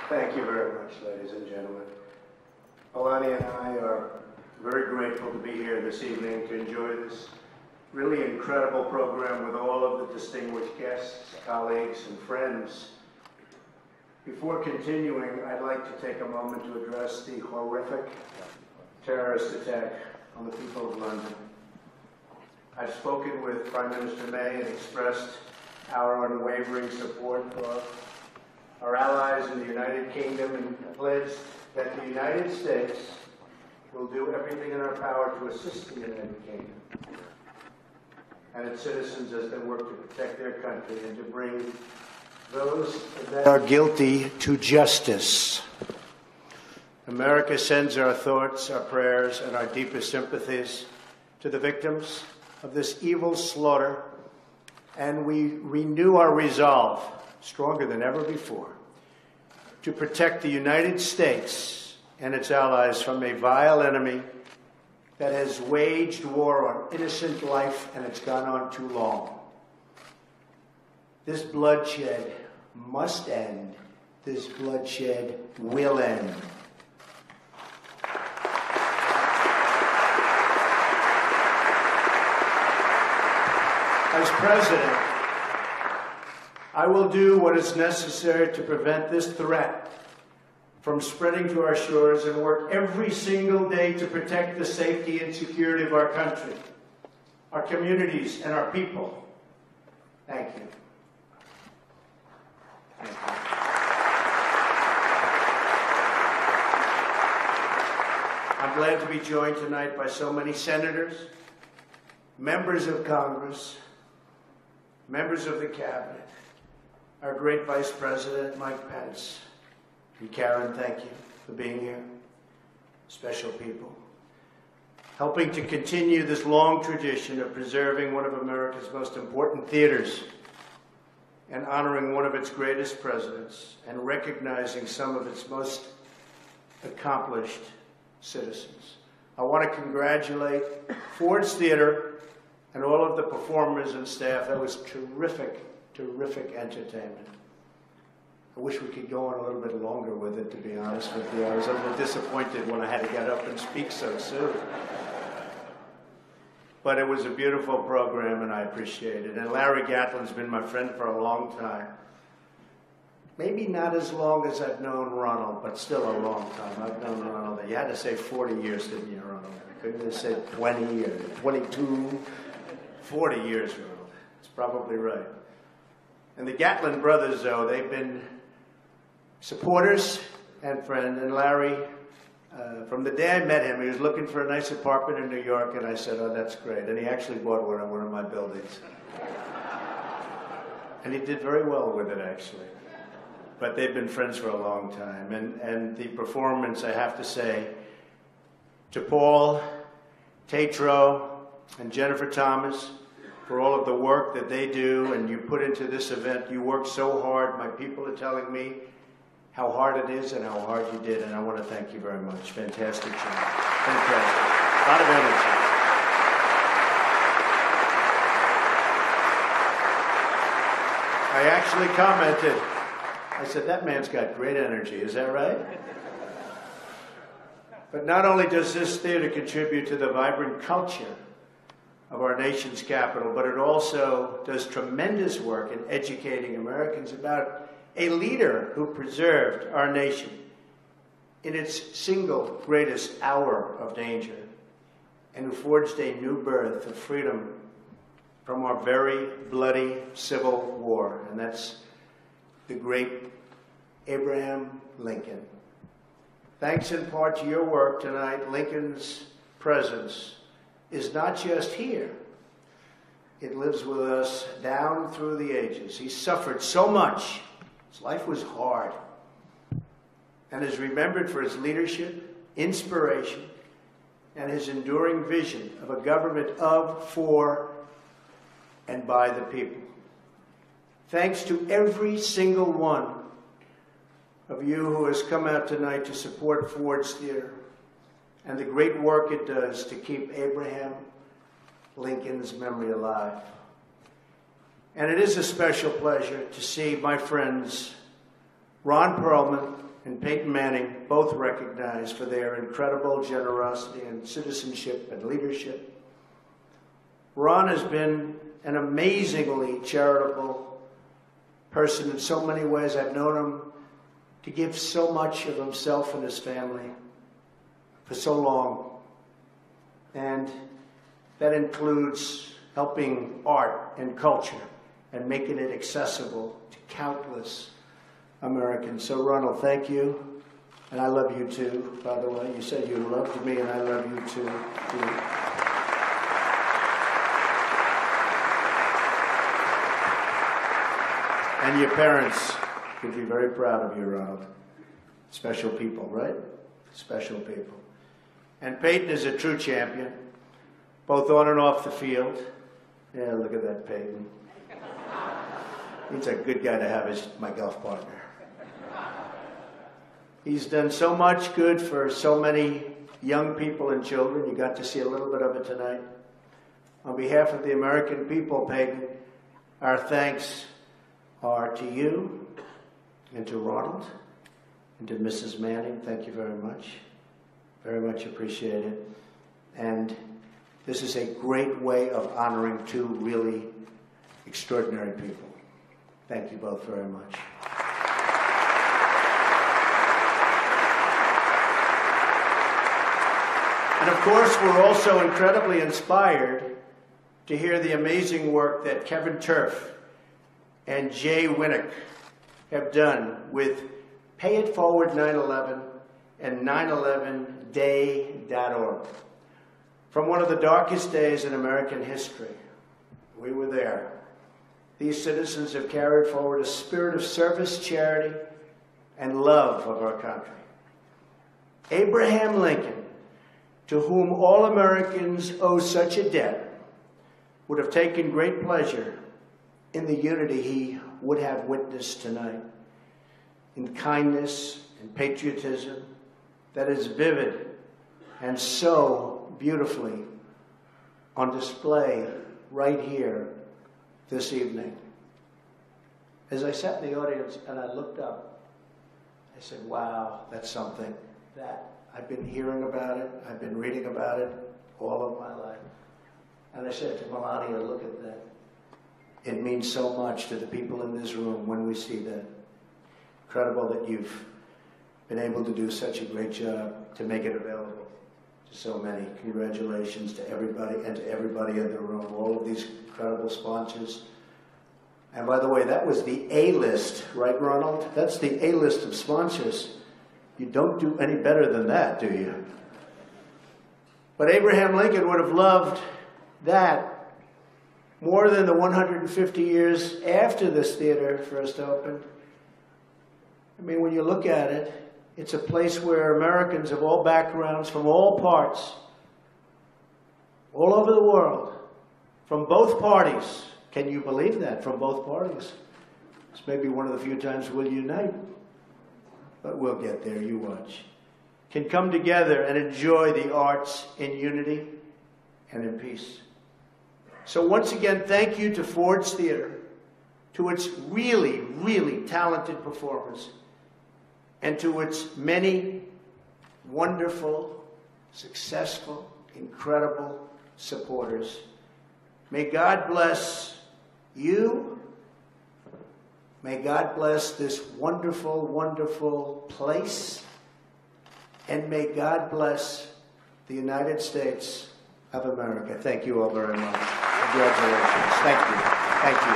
Thank you very much, ladies and gentlemen. Alani and I are very grateful to be here this evening to enjoy this really incredible program with all of the distinguished guests, colleagues, and friends. Before continuing, I'd like to take a moment to address the horrific terrorist attack on the people of London. I've spoken with Prime Minister May and expressed our unwavering support for our allies in the United Kingdom and pledged that the United States will do everything in our power to assist the United Kingdom and its citizens as they work to protect their country and to bring those that are guilty to justice. America sends our thoughts, our prayers, and our deepest sympathies to the victims of this evil slaughter, and we renew our resolve, stronger than ever before, to protect the United States and its allies from a vile enemy that has waged war on innocent life, and it's gone on too long. This bloodshed must end. This bloodshed will end. As President, I will do what is necessary to prevent this threat from spreading to our shores and work every single day to protect the safety and security of our country, our communities, and our people. Thank you. Thank you. I'm glad to be joined tonight by so many senators, members of Congress, members of the Cabinet, our great Vice President, Mike Pence, and Karen, thank you for being here. Special people. Helping to continue this long tradition of preserving one of America's most important theaters and honoring one of its greatest presidents and recognizing some of its most accomplished citizens. I want to congratulate Ford's Theater and all of the performers and staff. That was terrific, terrific entertainment. I wish we could go on a little bit longer with it, to be honest with you. I was a little disappointed when I had to get up and speak so soon. But it was a beautiful program, and I appreciate it. And Larry Gatlin's been my friend for a long time. Maybe not as long as I've known Ronald, but still a long time. I've known Ronald. You had to say 40 years, didn't you, Ronald? I couldn't have said 20 or 22, 40 years, Ronald. It's probably right. And the Gatlin brothers, though, they've been supporters and friends. And Larry, from the day I met him, he was looking for a nice apartment in New York, and I said, oh, that's great. And he actually bought one in one of my buildings. And he did very well with it, actually. But they've been friends for a long time. And the performance, I have to say, to Paul, Tatro, and Jennifer Thomas, for all of the work that they do and you put into this event. You work so hard. My people are telling me how hard it is and how hard you did, and I want to thank you very much. Fantastic job. Fantastic. A lot of energy. I actually commented. I said, that man's got great energy. Is that right? But not only does this theater contribute to the vibrant culture of our nation's capital, but it also does tremendous work in educating Americans about a leader who preserved our nation in its single greatest hour of danger and who forged a new birth of freedom from our very bloody Civil War, and that's the great Abraham Lincoln. Thanks in part to your work tonight, Lincoln's presence is not just here. It lives with us down through the ages. He suffered so much. His life was hard. And is remembered for his leadership, inspiration, and his enduring vision of a government of, for, and by the people. Thanks to every single one of you who has come out tonight to support Ford's Theater and the great work it does to keep Abraham Lincoln's memory alive. And it is a special pleasure to see my friends Ron Perlman and Peyton Manning, both recognized for their incredible generosity and citizenship and leadership. Ron has been an amazingly charitable person in so many ways. I've known him to give so much of himself and his family for so long. And that includes helping art and culture and making it accessible to countless Americans. So Ronald, thank you. And I love you too, by the way. You said you loved me, and I love you too. And your parents could be very proud of you, Ronald. Special people, right? Special people. And Peyton is a true champion, both on and off the field. Yeah, look at that, Peyton. He's a good guy to have as my golf partner. He's done so much good for so many young people and children. You got to see a little bit of it tonight. On behalf of the American people, Peyton, our thanks are to you and to Ronald and to Mrs. Manning. Thank you very much. Very much appreciated. And this is a great way of honoring two really extraordinary people. Thank you both very much. And of course, we're also incredibly inspired to hear the amazing work that Kevin Turf and Jay Winnick have done with Pay It Forward 9/11 and 9/11day.org. From one of the darkest days in American history, we were there. These citizens have carried forward a spirit of service, charity, and love of our country. Abraham Lincoln, to whom all Americans owe such a debt, would have taken great pleasure in the unity he would have witnessed tonight, in kindness and patriotism that is vivid and so beautifully on display right here this evening. As I sat in the audience and I looked up, I said, wow, that's something that I've been hearing about it, I've been reading about it all of my life. And I said to Melania, look at that. It means so much to the people in this room when we see that. Incredible that you've been able to do such a great job to make it available to so many. Congratulations to everybody and to everybody in the room, all of these incredible sponsors. And by the way, that was the A-list, right, Ronald? That's the A-list of sponsors. You don't do any better than that, do you? But Abraham Lincoln would have loved that more than the 150 years after this theater first opened. I mean, when you look at it, it's a place where Americans of all backgrounds, from all parts, all over the world, from both parties, can you believe that, from both parties? This may be one of the few times we'll unite, but we'll get there, you watch. Can come together and enjoy the arts in unity and in peace. So once again, thank you to Ford's Theater, to its really, really talented performers, and to its many wonderful, successful, incredible supporters. May God bless you. May God bless this wonderful, wonderful place. And may God bless the United States of America. Thank you all very much. Congratulations. Thank you. Thank you.